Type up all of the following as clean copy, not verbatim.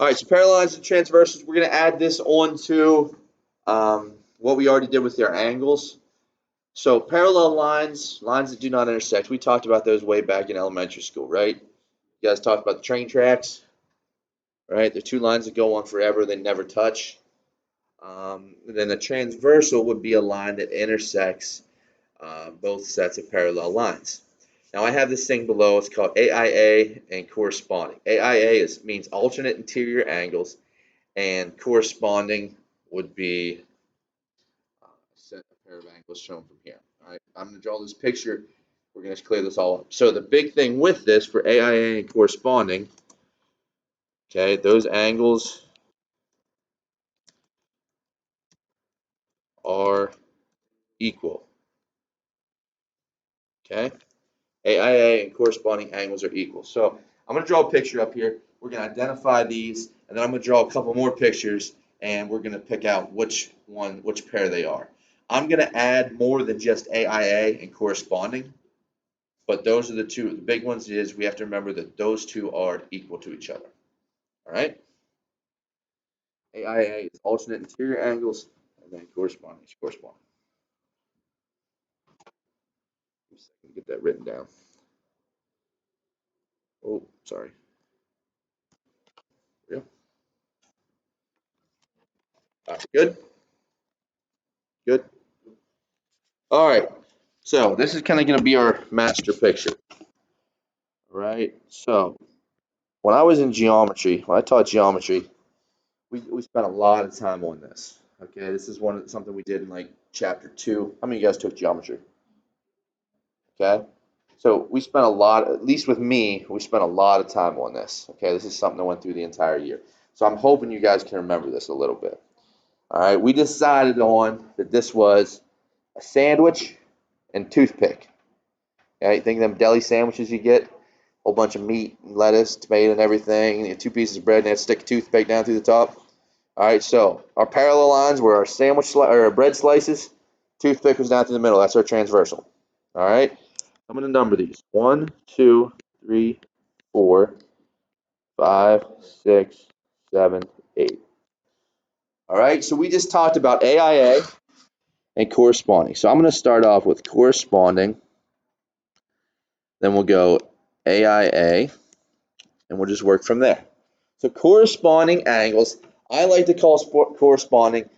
All right, so parallel lines and transversals, we're going to add this on to what we already did with our angles. So parallel lines, lines that do not intersect, we talked about those way back in elementary school, right? You guys talked about the train tracks, right? They're two lines that go on forever, they never touch. Then a transversal would be a line that intersects both sets of parallel lines. Now I have this thing below, it's called AIA and corresponding. AIA means alternate interior angles, and corresponding would be a pair of angles shown from here. All right, I'm going to draw this picture. We're going to clear this all up. So the big thing with this for AIA and corresponding, okay, those angles are equal. Okay, AIA and corresponding angles are equal. So I'm going to draw a picture up here. We're going to identify these, and then I'm going to draw a couple more pictures, and we're going to pick out which pair they are. I'm going to add more than just AIA and corresponding. But those are the two. The big ones is we have to remember that those two are equal to each other. All right. AIA is alternate interior angles, and then corresponding is corresponding. Get that written down. Oh, sorry. Yeah. All right, good. Good. All right. So this is kind of going to be our master picture. All right. So when I was in geometry, when I taught geometry, we spent a lot of time on this. Okay, this is something we did in like chapter 2. How many of you guys took geometry? Okay. So we spent a lot, at least with me, we spent a lot of time on this. Okay, this is something that went through the entire year. So I'm hoping you guys can remember this a little bit. All right, we decided on that this was a sandwich and toothpick. Okay, think of them deli sandwiches you get, whole bunch of meat, and lettuce, tomato, and everything. And you have two pieces of bread, and you have to stick a toothpick down through the top. All right, so our parallel lines were our or our bread slices. Toothpick was down through the middle. That's our transversal. All right. I'm going to number these. 1, 2, 3, 4, 5, 6, 7, 8. All right, so we just talked about AIA and corresponding. So I'm going to start off with corresponding, then we'll go AIA, and we'll just work from there. So corresponding angles, I like to call corresponding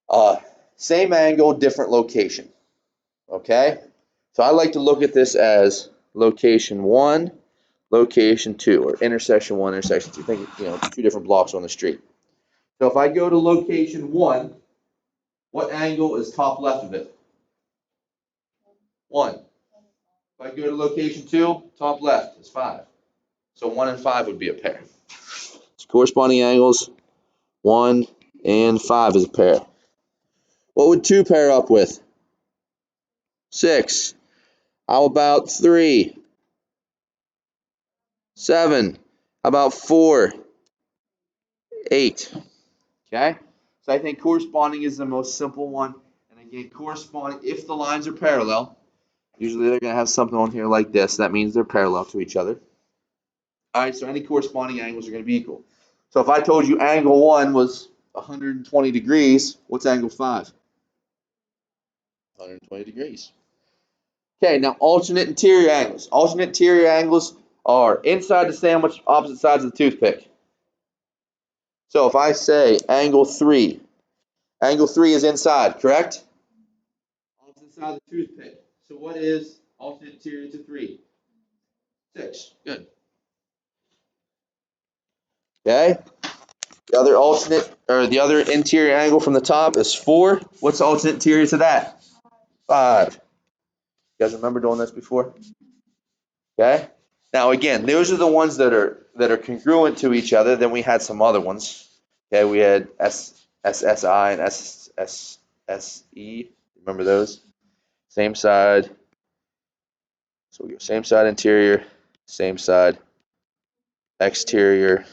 uh, same angle, different location. Okay? So I like to look at this as location 1, location 2, or intersection 1, intersection 2. Think, two different blocks on the street. So if I go to location 1, what angle is top left of it? 1. If I go to location 2, top left is 5. So 1 and 5 would be a pair. So corresponding angles, 1 and 5 is a pair. What would 2 pair up with? 6. How about 3? 7. How about 4? 8. Okay? So I think corresponding is the most simple one. And again, corresponding, if the lines are parallel, usually they're going to have something on here like this. That means they're parallel to each other. All right, so any corresponding angles are going to be equal. So if I told you angle 1 was 120 degrees, what's angle 5? 120 degrees. Okay, now alternate interior angles. Alternate interior angles are inside the sandwich, opposite sides of the toothpick. So if I say angle 3 is inside, correct? Opposite side of the toothpick. So what is alternate interior to 3? 6. Good. Okay. The other interior angle from the top is 4. What's the alternate interior to that? 5. You guys remember doing this before? Okay. Now again, those are the ones that are congruent to each other. Then we had some other ones. Okay, we had SSI and SSE. Remember those? Same side. So we go same side interior, same side exterior,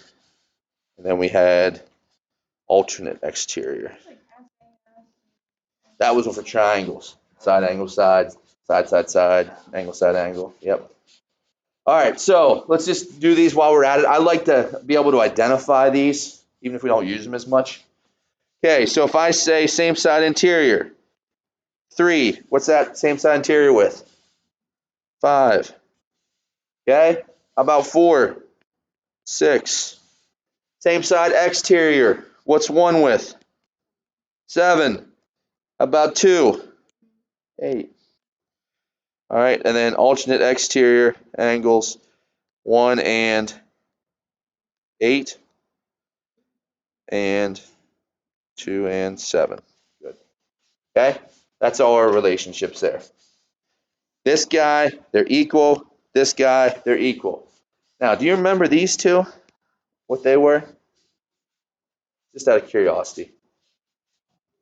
and then we had alternate exterior. That was one for triangles. Side angle, side, side, side, side, angle, side, angle. Yep. All right, so let's just do these while we're at it. I like to be able to identify these, even if we don't use them as much. Okay, so if I say same side interior, 3, what's that same side interior with? 5. Okay, how about 4, 6. Same side exterior, what's 1 with? 7. How about 2? 8. All right, and then alternate exterior angles, 1 and 8, and 2 and 7. Good. Okay, that's all our relationships there. This guy, they're equal. This guy, they're equal. Now, do you remember these two? What they were? Just out of curiosity.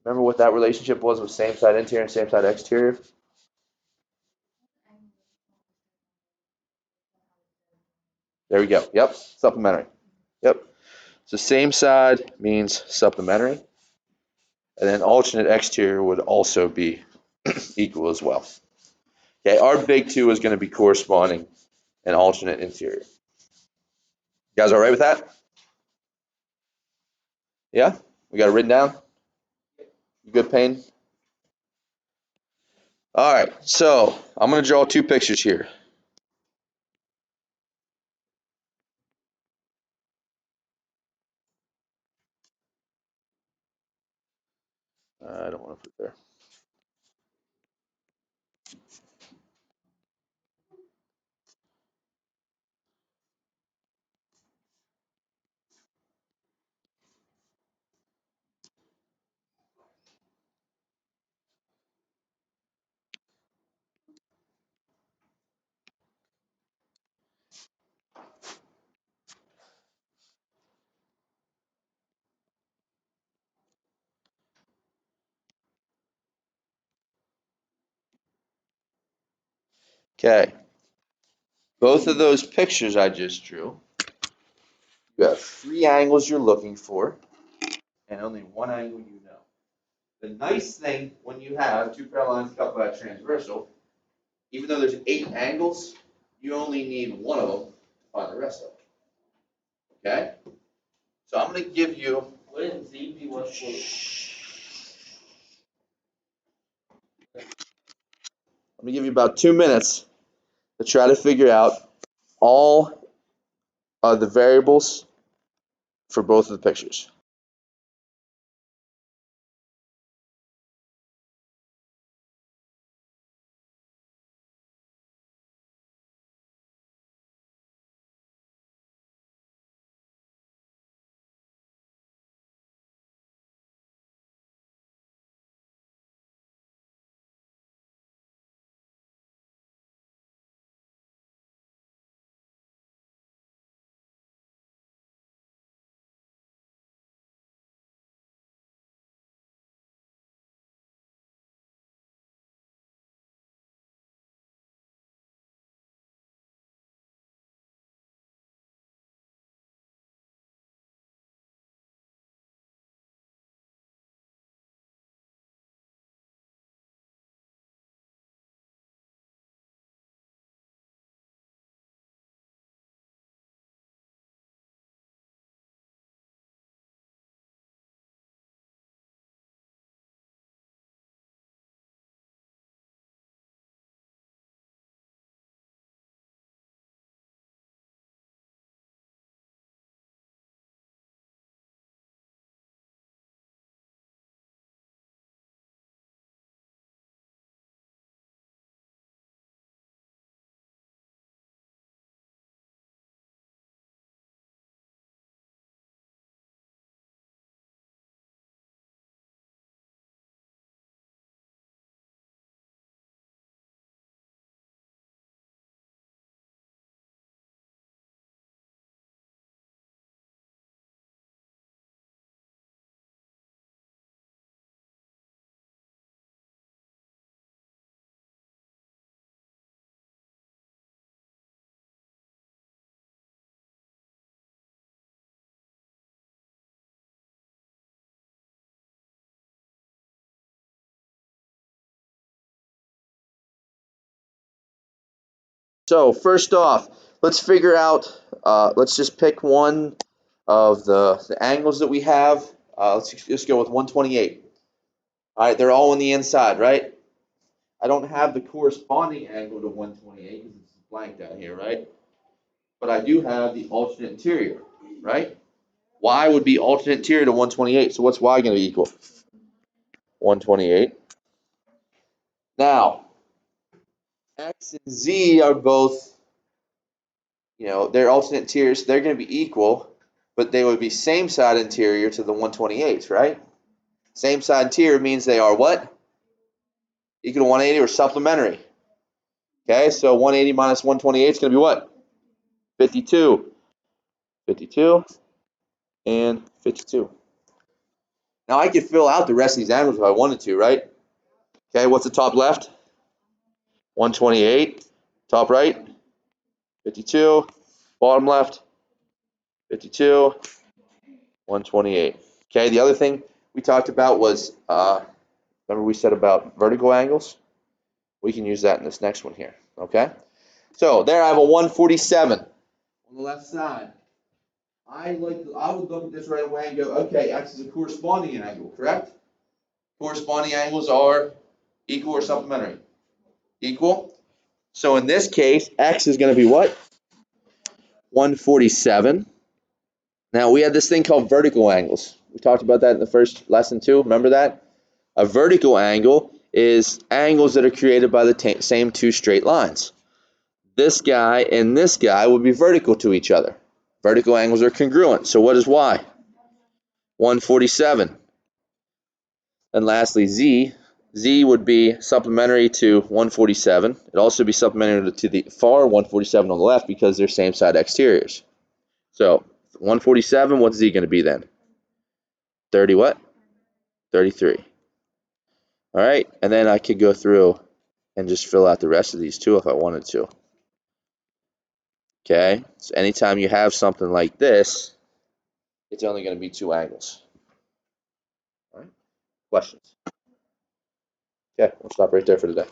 Remember what that relationship was with same side interior and same side exterior? There we go. Yep, supplementary. Yep. So same side means supplementary. And then alternate exterior would also be equal as well. Okay, our big two is going to be corresponding and alternate interior. You guys all right with that? Yeah? We got it written down? You good, Payne? All right, so I'm going to draw 2 pictures here. I don't want to put it there. Okay, both of those pictures I just drew, you have 3 angles you're looking for, and only 1 angle you know. The nice thing when you have 2 parallel lines cut by a transversal, even though there's 8 angles, you only need 1 of them to find the rest of them. Okay? So I'm going to give you. Wouldn't Z be what's for? I'm going to give you about 2 minutes to try to figure out all of the variables for both of the pictures. So first off, let's figure out, let's just pick one of the angles that we have. Let's just go with 128. All right, they're all on the inside, right? I don't have the corresponding angle to 128 because it's blank down here, right? But I do have the alternate interior, right? Y would be alternate interior to 128. So what's Y going to be equal? 128. Now, X and Z are both, they're alternate interiors, so they're going to be equal, but they would be same side interior to the 128s, right? Same side interior means they are what? Equal to 180 or supplementary. Okay, so 180 minus 128 is going to be what? 52. 52 and 52. Now I could fill out the rest of these angles if I wanted to, right? Okay, what's the top left? 128. Top right? 52. Bottom left? 52. 128. Okay, the other thing we talked about was, remember we said about vertical angles? We can use that in this next one here, okay? So there I have a 147 on the left side. I would look at this right away and go, okay, X is a corresponding angle, correct? Corresponding angles are equal or supplementary? Equal. So in this case, X is going to be what? 147. Now we had this thing called vertical angles. We talked about that in the first lesson too. Remember that? A vertical angle is angles that are created by the same two straight lines. This guy and this guy would be vertical to each other. Vertical angles are congruent. So what is Y? 147. And lastly, Z. Z would be supplementary to 147. It'd also be supplementary to the far 147 on the left because they're same side exteriors. So 147, what's Z going to be then? 30 what? 33. All right, and then I could go through and just fill out the rest of these too if I wanted to. Okay, so anytime you have something like this, it's only going to be two angles. All right, questions? Okay, we'll stop right there for today.